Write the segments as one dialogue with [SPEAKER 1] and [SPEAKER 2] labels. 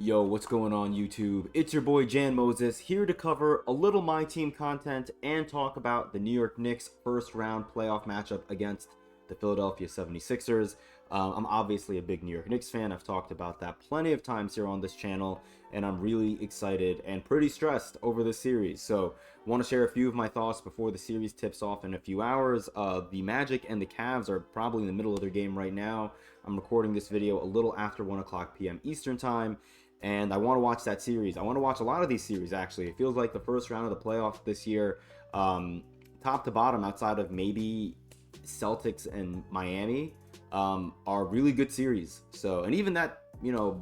[SPEAKER 1] Yo, what's going on YouTube? It's your boy Jan Moses here to cover a little My Team content and talk about the New York Knicks first round playoff matchup against the Philadelphia 76ers. I'm obviously a big New York Knicks fan. I've talked about that plenty of times here on this channel, and I'm really excited and pretty stressed over this series. So I want to share a few of my thoughts before the series tips off in a few hours. The Magic and the Cavs are probably in the middle of their game right now. I'm recording this video a little after 1 o'clock p.m. Eastern time, and I want to watch that series. I want to watch a lot of these series, actually. It feels like the first round of the playoffs this year, top to bottom, outside of maybe Celtics and Miami, are really good series. So, and even that,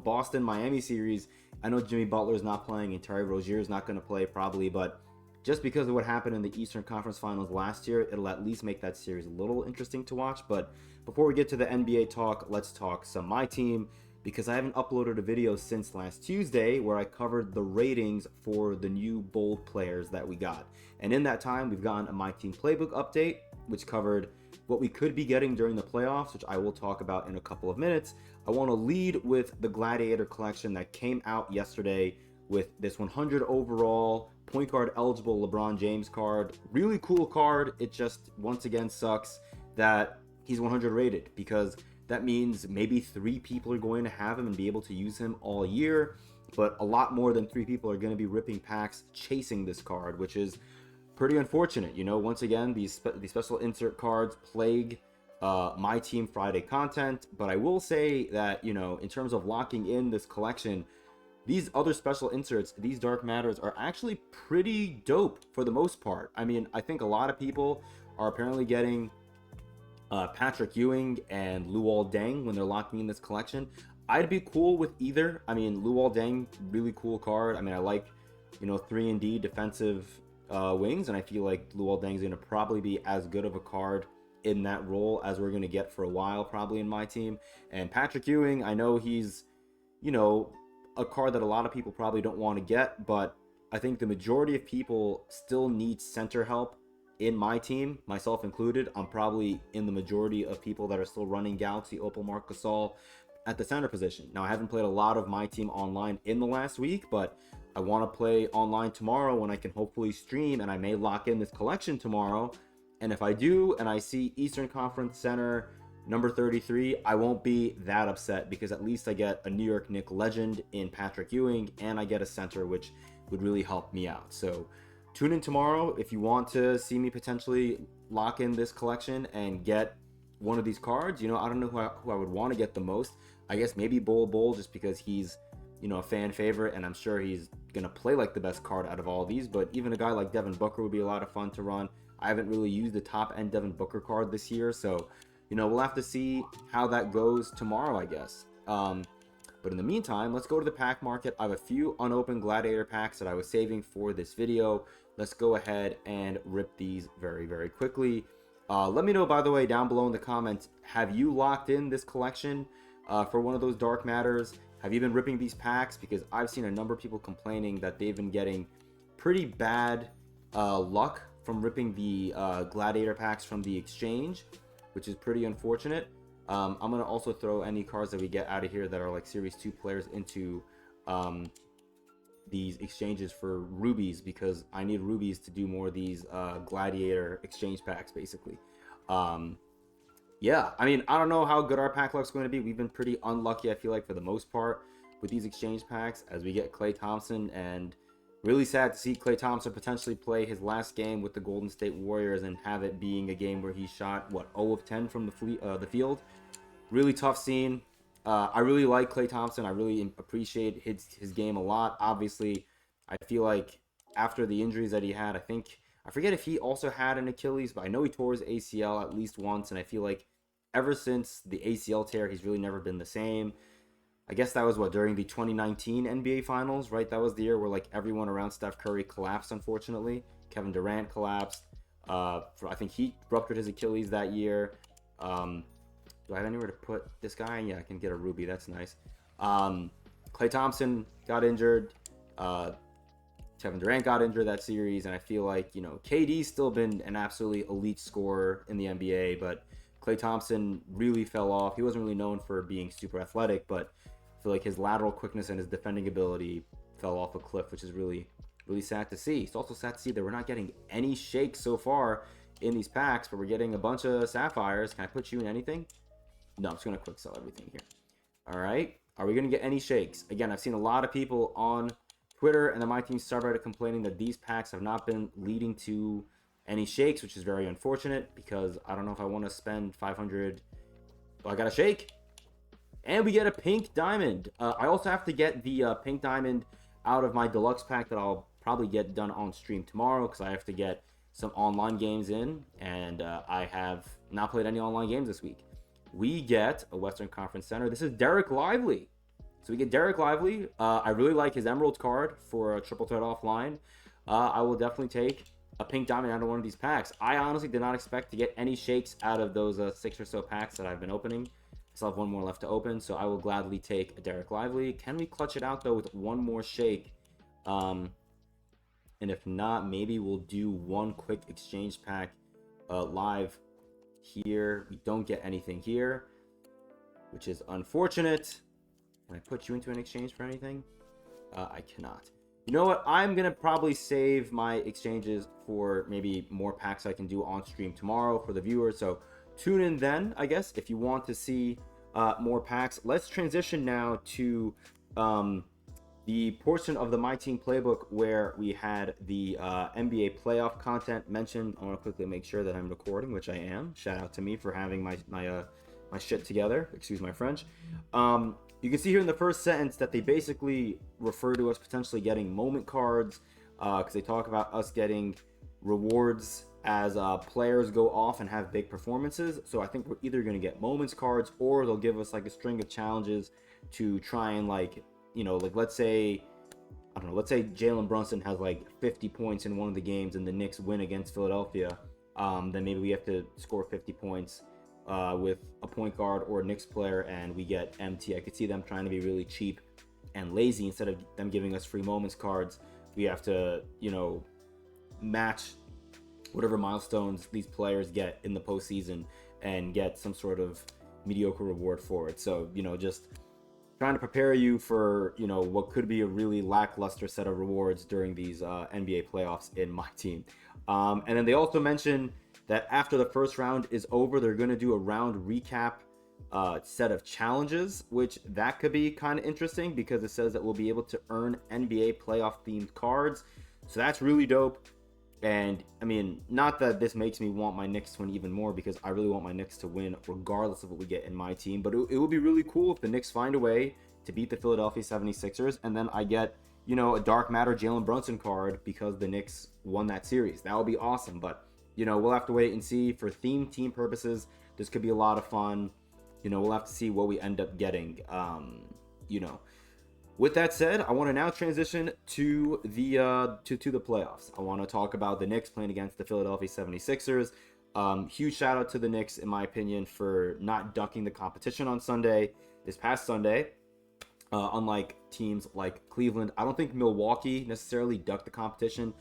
[SPEAKER 1] Boston-Miami series, I know Jimmy Butler's not playing and Terry Rozier's not going to play probably, but just because of what happened in the Eastern Conference Finals last year, it'll at least make that series a little interesting to watch. But before we get to the NBA talk, let's talk some My Team, because I haven't uploaded a video since last Tuesday where I covered the ratings for the new bold players that we got. And in that time, we've gotten a My Team playbook update, which covered what we could be getting during the playoffs, which I will talk about in a couple of minutes. I want to lead with the Gladiator collection that came out yesterday with this 100 overall point guard eligible LeBron James card. Really cool card. It just once again sucks that he's 100 rated, because that means maybe 3 people are going to have him and be able to use him all year, but a lot more than 3 people are going to be ripping packs chasing this card, which is pretty unfortunate. Once again, these special insert cards plague My Team Friday content, but I will say that, in terms of locking in this collection, these other special inserts, these Dark Matters, are actually pretty dope for the most part. I mean, I think a lot of people are apparently getting Patrick Ewing and Luol Deng when they're locking in this collection. I'd be cool with either. I mean, Luol Deng, really cool card. I mean, I like, 3-and-D defensive wings, and I feel like Luol Deng is going to probably be as good of a card in that role as we're going to get for a while, probably in My Team. And Patrick Ewing, I know he's, a card that a lot of people probably don't want to get, but I think the majority of people still need center help in My Team, myself included. I'm probably in the majority of people that are still running Galaxy Opal Marc Gasol at the center position. Now, I haven't played a lot of My Team online in the last week, but I want to play online tomorrow when I can hopefully stream, and I may lock in this collection tomorrow. And if I do, and I see Eastern Conference center number 33, I won't be that upset, because at least I get a New York Knicks legend in Patrick Ewing, and I get a center, which would really help me out. So tune in tomorrow if you want to see me potentially lock in this collection and get one of these cards. I don't know who I would want to get the most. I guess maybe Bol, just because he's, a fan favorite, and I'm sure he's going to play like the best card out of all these. But even a guy like Devin Booker would be a lot of fun to run. I haven't really used the top-end Devin Booker card this year, so we'll have to see how that goes tomorrow, I guess. But in the meantime, let's go to the pack market. I have a few unopened Gladiator packs that I was saving for this video. Let's go ahead and rip these very, very quickly. Let me know, by the way, down below in the comments, have you locked in this collection for one of those Dark Matters? Have you been ripping these packs? Because I've seen a number of people complaining that they've been getting pretty bad luck from ripping the Gladiator packs from the exchange, which is pretty unfortunate. I'm going to also throw any cards that we get out of here that are like Series 2 players into these exchanges for rubies, because I need rubies to do more of these Gladiator exchange packs, basically. Yeah, I mean, I don't know how good our pack luck's going to be. We've been pretty unlucky, I feel like, for the most part with these exchange packs, as we get Klay Thompson, and really sad to see Klay Thompson potentially play his last game with the Golden State Warriors and have it being a game where he shot, 0 of 10 from the field. Really tough scene. I really like Klay Thompson. I really appreciate his game a lot. Obviously, I feel like after the injuries that he had, I forget if he also had an Achilles, but I know he tore his ACL at least once, and I feel like ever since the ACL tear, he's really never been the same. I guess that was during the 2019 NBA Finals, right? That was the year where like everyone around Steph Curry collapsed, unfortunately. Kevin Durant collapsed. I think he ruptured his Achilles that year. Do I have anywhere to put this guy? Yeah, I can get a ruby. That's nice. Klay Thompson got injured. Kevin Durant got injured that series, and I feel like, KD's still been an absolutely elite scorer in the NBA, but Klay Thompson really fell off. He wasn't really known for being super athletic, but I feel like his lateral quickness and his defending ability fell off a cliff, which is really, really sad to see. It's also sad to see that we're not getting any shakes so far in these packs, but we're getting a bunch of sapphires. Can I put you in anything? No, I'm just going to quick sell everything here. All right. Are we going to get any shakes? Again, I've seen a lot of people on Twitter and the My Team subreddit complaining that these packs have not been leading to any shakes, which is very unfortunate because I don't know if I want to spend 500. Oh, I got a shake. And we get a pink diamond. I also have to get the pink diamond out of my deluxe pack that I'll probably get done on stream tomorrow because I have to get some online games in, and I have not played any online games this week. We get a Western Conference center. This is Derek Lively. So we get Derek Lively. I really like his Emerald card for a triple threat offline. I will definitely take a pink diamond out of one of these packs. I honestly did not expect to get any shakes out of those 6 or so packs that I've been opening. I still have one more left to open, so I will gladly take a Derek Lively. Can we clutch it out, though, with one more shake? And if not, maybe we'll do one quick exchange pack live here. We don't get anything here, which is unfortunate. Can I put you into an exchange for anything? I cannot. You know what? I'm going to probably save my exchanges for maybe more packs I can do on stream tomorrow for the viewers. So tune in then, I guess, if you want to see more packs. Let's transition now to the portion of the My Team playbook where we had the NBA playoff content mentioned. I want to quickly make sure that I'm recording, which I am. Shout out to me for having my shit together. Excuse my French. You can see here in the first sentence that they basically refer to us potentially getting moment cards because they talk about us getting rewards as players go off and have big performances. So I think we're either going to get moments cards or they'll give us like a string of challenges to try and like, you know, like let's say, I don't know, let's say Jalen Brunson has like 50 points in one of the games and the Knicks win against Philadelphia. Then maybe we have to score 50 points with a point guard or a Knicks player and we get empty. I could see them trying to be really cheap and lazy. Instead of them giving us free moments cards, we have to, you know, match whatever milestones these players get in the postseason and get some sort of mediocre reward for it. So, you know, just trying to prepare you for, you know, what could be a really lackluster set of rewards during these NBA playoffs in My Team. And then they also mention that after the first round is over, they're going to do a round recap set of challenges, which that could be kind of interesting because it says that we'll be able to earn NBA playoff themed cards. So that's really dope. And I mean, not that this makes me want my Knicks to win even more because I really want my Knicks to win regardless of what we get in My Team. But it would be really cool if the Knicks find a way to beat the Philadelphia 76ers and then I get, you know, a Dark Matter Jalen Brunson card because the Knicks won that series. That would be awesome. But, you know, we'll have to wait and see. For team purposes, this could be a lot of fun. You know, we'll have to see what we end up getting. You know. With that said, I want to now transition to the playoffs. I want to talk about the Knicks playing against the Philadelphia 76ers. Huge shout out to the Knicks, in my opinion, for not ducking the competition on Sunday, this past Sunday. Unlike teams like Cleveland, I don't think Milwaukee necessarily ducked the competition.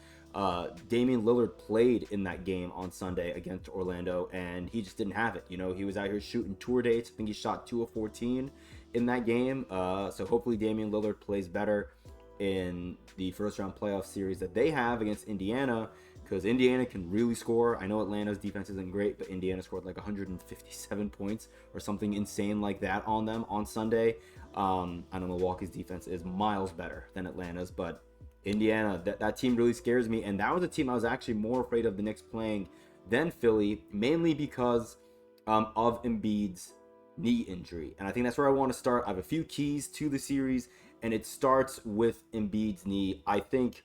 [SPEAKER 1] Damian Lillard played in that game on Sunday against Orlando, and he just didn't have it. You know, he was out here shooting tour dates. I think he shot 2 of 14 in that game. So hopefully Damian Lillard plays better in the first round playoff series that they have against Indiana, because Indiana can really score. I know Atlanta's defense isn't great, but Indiana scored like 157 points or something insane like that on them on Sunday. I know Milwaukee's defense is miles better than Atlanta's, but Indiana, that team really scares me. And that was a team I was actually more afraid of the Knicks playing than Philly, mainly because of Embiid's knee injury. And I think that's where I want to start. I have a few keys to the series, and it starts with Embiid's knee. I think,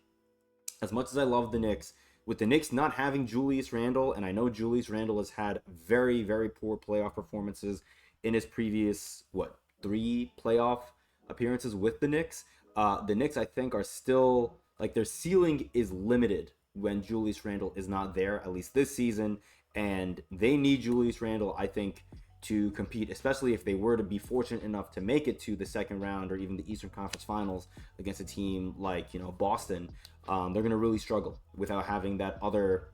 [SPEAKER 1] as much as I love the Knicks, with the Knicks not having Julius Randle, and I know Julius Randle has had very, very poor playoff performances in his previous, 3 playoff appearances with the Knicks. The Knicks, I think, are still, like, their ceiling is limited when Julius Randle is not there, at least this season, and they need Julius Randle, I think, to compete, especially if they were to be fortunate enough to make it to the second round or even the Eastern Conference Finals against a team like, Boston. They're going to really struggle without having that other,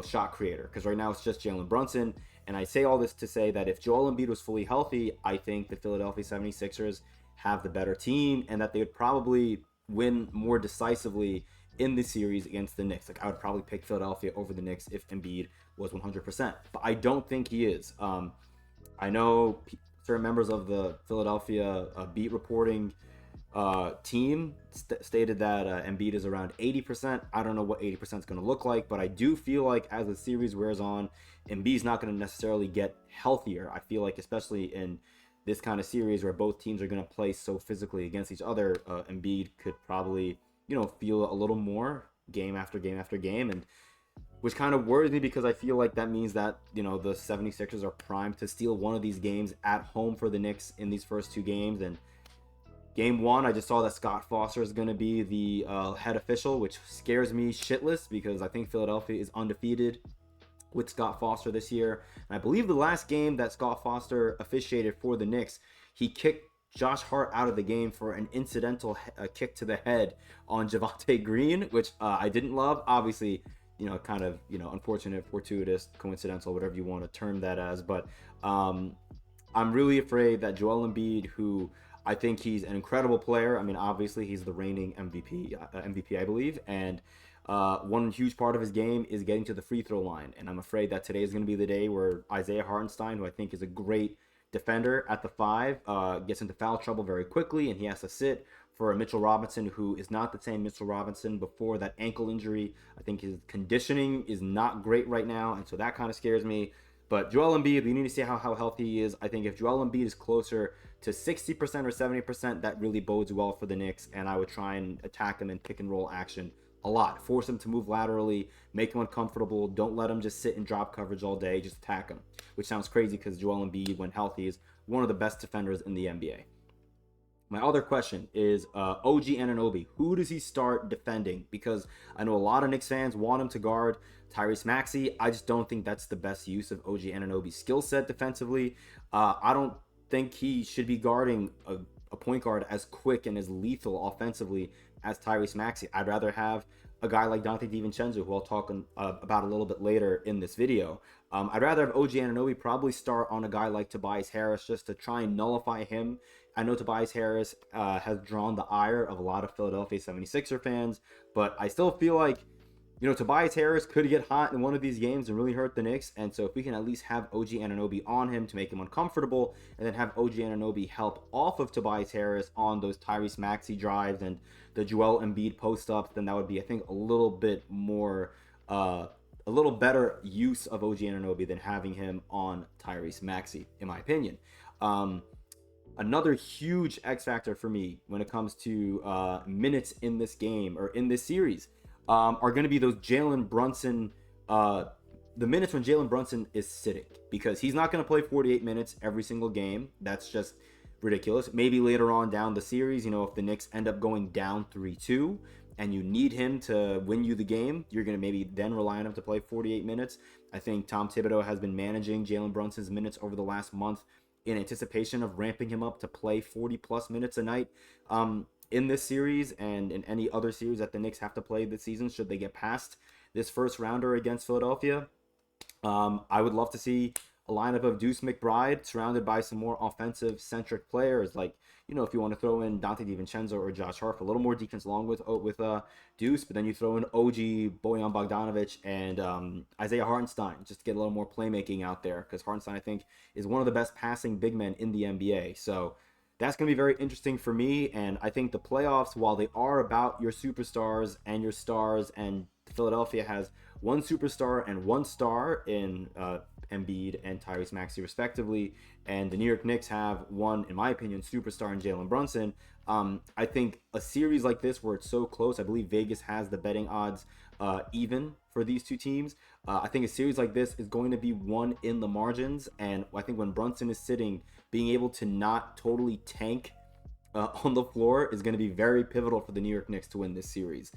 [SPEAKER 1] shot creator, because right now it's just Jalen Brunson. And I say all this to say that if Joel Embiid was fully healthy, I think the Philadelphia 76ers have the better team and that they would probably win more decisively in the series against the Knicks. Like I would probably pick Philadelphia over the Knicks if Embiid was 100%, but I don't think he is. I know certain members of the Philadelphia beat reporting team stated that Embiid is around 80%. I don't know what 80% is going to look like, but I do feel like as the series wears on, Embiid's not going to necessarily get healthier. I feel like, especially in this kind of series where both teams are going to play so physically against each other, Embiid could probably, feel a little more game after game after game, and which kind of worries me because I feel like that means that, the 76ers are primed to steal one of these games at home for the Knicks in these first two games. And game one, I just saw that Scott Foster is going to be the head official, which scares me shitless because I think Philadelphia is undefeated with Scott Foster this year. And I believe the last game that Scott Foster officiated for the Knicks, he kicked Josh Hart out of the game for an incidental kick to the head on Javonte Green, which I didn't love. Obviously, kind of, unfortunate, fortuitous, coincidental, whatever you want to term that as. But I'm really afraid that Joel Embiid, who I think he's an incredible player. I mean, obviously, he's the reigning MVP, I believe. And one huge part of his game is getting to the free throw line. And I'm afraid that today is going to be the day where Isaiah Hartenstein, who I think is a great defender at the 5, gets into foul trouble very quickly, and he has to sit for a Mitchell Robinson, who is not the same Mitchell Robinson before that ankle injury. I think his conditioning is not great right now, and so that kind of scares me. But Joel Embiid, we need to see how healthy he is. I think if Joel Embiid is closer to 60% or 70%, that really bodes well for the Knicks, and I would try and attack him in pick and roll action a lot. Force him to move laterally, make him uncomfortable. Don't let him just sit in drop coverage all day. Just attack him, which sounds crazy because Joel Embiid, when healthy, is one of the best defenders in the NBA. My other question is OG Anunoby. Who does he start defending? Because I know a lot of Knicks fans want him to guard Tyrese Maxey. I just don't think that's the best use of OG Anunoby's skill set defensively. I don't think he should be guarding a point guard as quick and as lethal offensively as Tyrese Maxey. I'd rather have a guy like Donte DiVincenzo, who I'll talk about a little bit later in this video. I'd rather have OG Anunoby probably start on a guy like Tobias Harris just to try and nullify him. I know Tobias Harris has drawn the ire of a lot of Philadelphia 76er fans, but I still feel like, Tobias Harris could get hot in one of these games and really hurt the Knicks. And so if we can at least have OG Anunoby on him to make him uncomfortable, and then have OG Anunoby help off of Tobias Harris on those Tyrese Maxey drives and the Joel Embiid post-ups, then that would be, I think, a little bit more, a little better use of OG Anunoby than having him on Tyrese Maxey, in my opinion. Another huge X factor for me when it comes to minutes in this game or in this series are going to be those Jalen Brunson, the minutes when Jalen Brunson is sitting, because he's not going to play 48 minutes every single game. That's just ridiculous. Maybe later on down the series, if the Knicks end up going down 3-2 and you need him to win you the game, you're going to maybe then rely on him to play 48 minutes. I think Tom Thibodeau has been managing Jalen Brunson's minutes over the last month in anticipation of ramping him up to play 40 plus minutes a night in this series and in any other series that the Knicks have to play this season should they get past this first rounder against Philadelphia. I would love to see a lineup of Deuce McBride surrounded by some more offensive centric players, like, if you want to throw in Donte DiVincenzo or Josh Hart for a little more defense along with Deuce, but then you throw in OG Bojan Bogdanovic and Isaiah Hartenstein just to get a little more playmaking out there, because Hartenstein, I think, is one of the best passing big men in the NBA. So that's going to be very interesting for me, and I think the playoffs, while they are about your superstars and your stars, and Philadelphia has one superstar and one star in Embiid and Tyrese Maxey respectively, and the New York Knicks have one, in my opinion, superstar in Jalen Brunson. I think a series like this where it's so close, I believe Vegas has the betting odds even for these two teams. I think a series like this is going to be won in the margins, and I think when Brunson is sitting, being able to not totally tank on the floor is going to be very pivotal for the New York Knicks to win this series.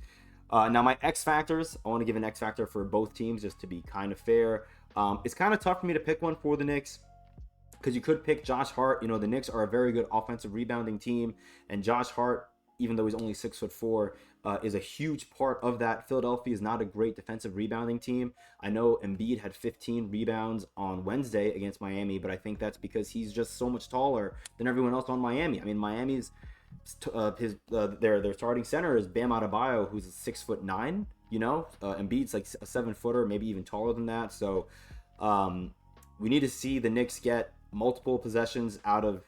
[SPEAKER 1] Now, my X factors, I want to give an X factor for both teams just to be kind of fair. It's kind of tough for me to pick one for the Knicks because you could pick Josh Hart. The Knicks are a very good offensive rebounding team, and Josh Hart even though he's only 6'4", is a huge part of that. Philadelphia is not a great defensive rebounding team. I know Embiid had 15 rebounds on Wednesday against Miami, but I think that's because he's just so much taller than everyone else on Miami. I mean, Miami's their starting center is Bam Adebayo, who's 6'9". Embiid's like a 7-footer, maybe even taller than that. So we need to see the Knicks get multiple possessions out of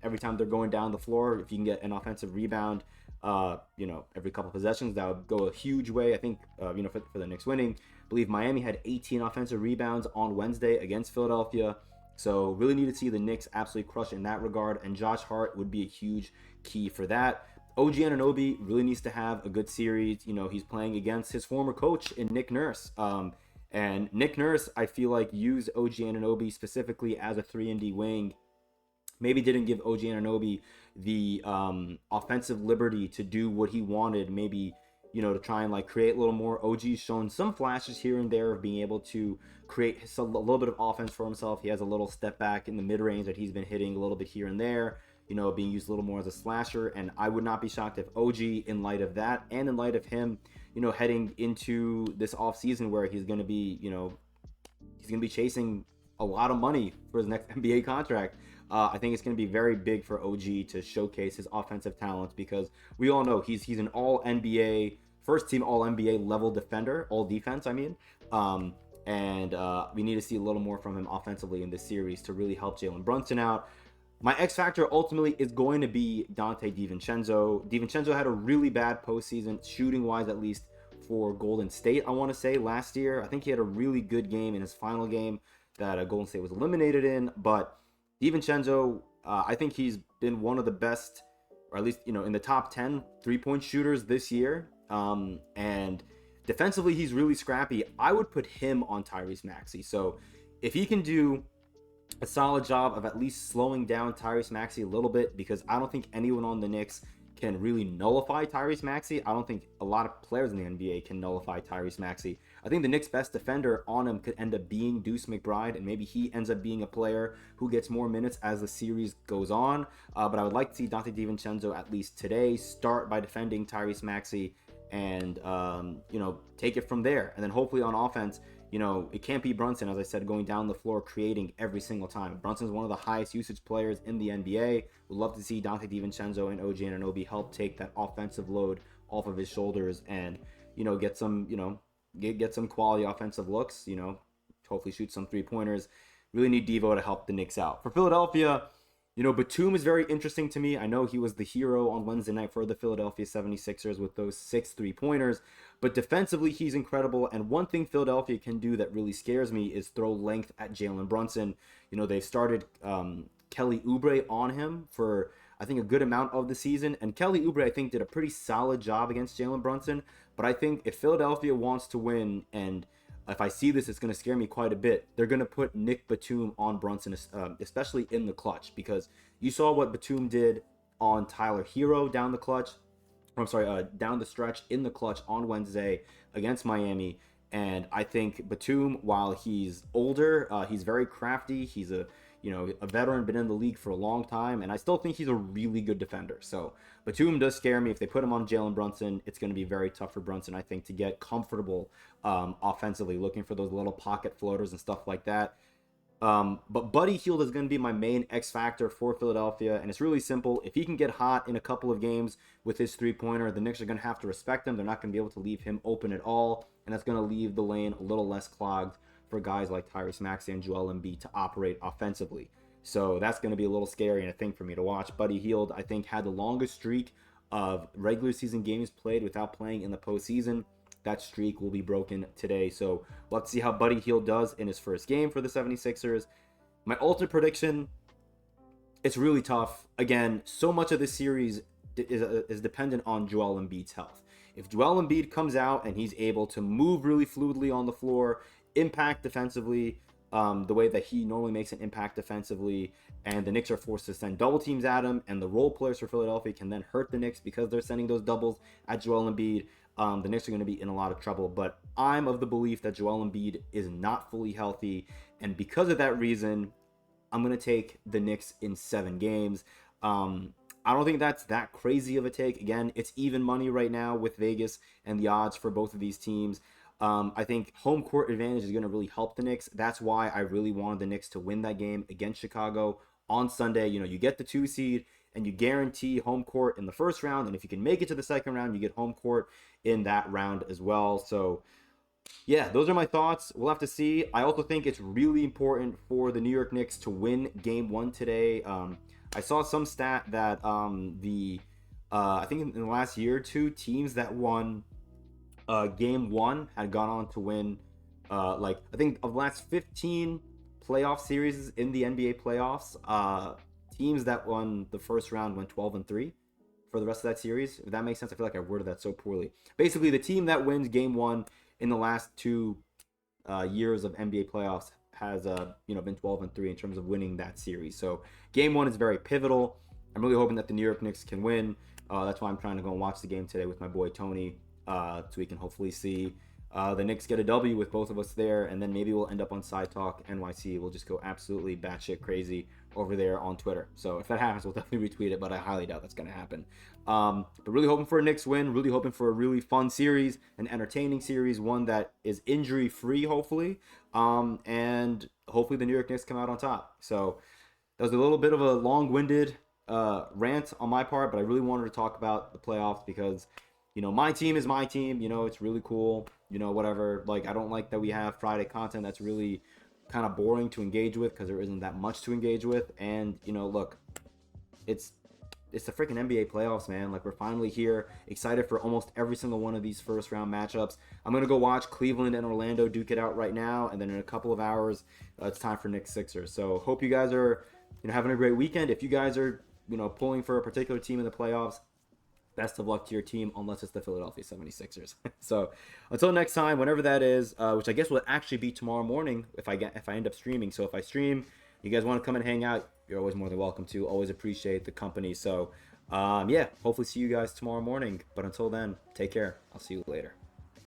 [SPEAKER 1] every time they're going down the floor. If you can get an offensive rebound, every couple possessions, that would go a huge way. I think, for the Knicks winning. I believe Miami had 18 offensive rebounds on Wednesday against Philadelphia. So really need to see the Knicks absolutely crush in that regard. And Josh Hart would be a huge key for that. OG Anunoby really needs to have a good series. He's playing against his former coach in Nick Nurse. And Nick Nurse, I feel like, used OG Anunoby specifically as a 3-and-D wing. Maybe didn't give OG Anunoby the offensive liberty to do what he wanted. Maybe, to try and create a little more. OG's shown some flashes here and there of being able to create a little bit of offense for himself. He has a little step back in the mid-range that he's been hitting a little bit here and there, being used a little more as a slasher. And I would not be shocked if OG, in light of that and in light of him, heading into this offseason where he's going to be, chasing a lot of money for his next NBA contract. I think it's going to be very big for OG to showcase his offensive talents, because we all know he's an all NBA, first team all NBA level defender, all defense, I mean. And we need to see a little more from him offensively in this series to really help Jalen Brunson out. My X factor ultimately is going to be Donte DiVincenzo. DiVincenzo had a really bad postseason, shooting wise at least, for Golden State, I want to say, last year. I think he had a really good game in his final game that Golden State was eliminated in, but DiVincenzo, I think he's been one of the best, or at least, in the top 10 3-point shooters this year. And defensively, he's really scrappy. I would put him on Tyrese Maxey. So if he can do a solid job of at least slowing down Tyrese Maxey a little bit, because I don't think anyone on the Knicks can really nullify Tyrese Maxey. I don't think a lot of players in the NBA can nullify Tyrese Maxey. I think the Knicks' best defender on him could end up being Deuce McBride, and maybe he ends up being a player who gets more minutes as the series goes on. But I would like to see Donte DiVincenzo, at least today, start by defending Tyrese Maxey and, take it from there. And then hopefully on offense, it can't be Brunson, as I said, going down the floor, creating every single time. Brunson's one of the highest usage players in the NBA. Would love to see Donte DiVincenzo and OG Anunoby help take that offensive load off of his shoulders and, get some, get some quality offensive looks, hopefully shoot some 3-pointers. Really need Devo to help the Knicks out. For Philadelphia, Batum is very interesting to me. I know he was the hero on Wednesday night for the Philadelphia 76ers with those 6 3-pointers, but defensively, he's incredible. And one thing Philadelphia can do that really scares me is throw length at Jalen Brunson. They've started Kelly Oubre on him for, I think, a good amount of the season. And Kelly Oubre, I think, did a pretty solid job against Jalen Brunson. But I think if Philadelphia wants to win, and if I see this, it's going to scare me quite a bit, they're going to put Nick Batum on Brunson, especially in the clutch, because you saw what Batum did on Tyler Hero down the stretch in the clutch on Wednesday against Miami. And I think Batum, while he's older, he's very crafty. He's a veteran, been in the league for a long time, and I still think he's a really good defender. So Batum does scare me. If they put him on Jalen Brunson, it's going to be very tough for Brunson, I think, to get comfortable offensively, looking for those little pocket floaters and stuff like that. But Buddy Hield is going to be my main X factor for Philadelphia, and it's really simple. If he can get hot in a couple of games with his 3-pointer, the Knicks are going to have to respect him. They're not going to be able to leave him open at all, and that's going to leave the lane a little less clogged for guys like Tyrese Maxey and Joel Embiid to operate offensively. So that's going to be a little scary and a thing for me to watch. Buddy Hield, I think, had the longest streak of regular season games played without playing in the postseason. That streak will be broken today. So we'll have to see how Buddy Hield does in his first game for the 76ers. My ultimate prediction, it's really tough. Again, so much of this series is dependent on Joel Embiid's health. If Joel Embiid comes out and he's able to move really fluidly on the floor, impact defensively, the way that he normally makes an impact defensively, and the Knicks are forced to send double teams at him, and the role players for Philadelphia can then hurt the Knicks because they're sending those doubles at Joel Embiid, the Knicks are going to be in a lot of trouble. But I'm of the belief that Joel Embiid is not fully healthy, and because of that reason, I'm going to take the Knicks in 7 games. I don't think that's that crazy of a take. Again, it's even money right now with Vegas and the odds for both of these teams. I think home court advantage is going to really help the Knicks. That's why I really wanted the Knicks to win that game against Chicago on Sunday. You know, you get the 2 seed and you guarantee home court in the first round. And if you can make it to the second round, you get home court in that round as well. So yeah, those are my thoughts. We'll have to see. I also think it's really important for the New York Knicks to win Game One today. I saw some stat that I think in the last year or two, teams that won Game One had gone on to win. Like I think of the last 15 playoff series in the NBA playoffs, teams that won the first round went 12-3 for the rest of that series. If that makes sense, I feel like I worded that so poorly. Basically, the team that wins Game One in the last two years of NBA playoffs has been 12-3 in terms of winning that series. So Game One is very pivotal. I'm really hoping that the New York Knicks can win. That's why I'm trying to go and watch the game today with my boy Tony, so we can hopefully see the Knicks get a W with both of us there, and then maybe we'll end up on Side Talk NYC. We'll just go absolutely batshit crazy over there on Twitter. So if that happens, we'll definitely retweet it, but I highly doubt that's going to happen. But really hoping for a Knicks win, really hoping for a really fun series, an entertaining series, one that is injury-free, hopefully, and hopefully the New York Knicks come out on top. So that was a little bit of a long-winded rant on my part, but I really wanted to talk about the playoffs because, my team is my team. It's really cool, whatever. Like, I don't like that we have Friday content that's really kind of boring to engage with because there isn't that much to engage with. And, look, it's the freaking NBA playoffs, man. Like, we're finally here, excited for almost every single one of these first round matchups. I'm going to go watch Cleveland and Orlando duke it out right now. And then in a couple of hours, it's time for Knicks Sixers. So hope you guys are, having a great weekend. If you guys are, pulling for a particular team in the playoffs, best of luck to your team, unless it's the Philadelphia 76ers. So until next time, whenever that is, which I guess will actually be tomorrow morning if I end up streaming. So if I stream, you guys want to come and hang out, you're always more than welcome to. Always appreciate the company. So hopefully see you guys tomorrow morning. But until then, take care. I'll see you later.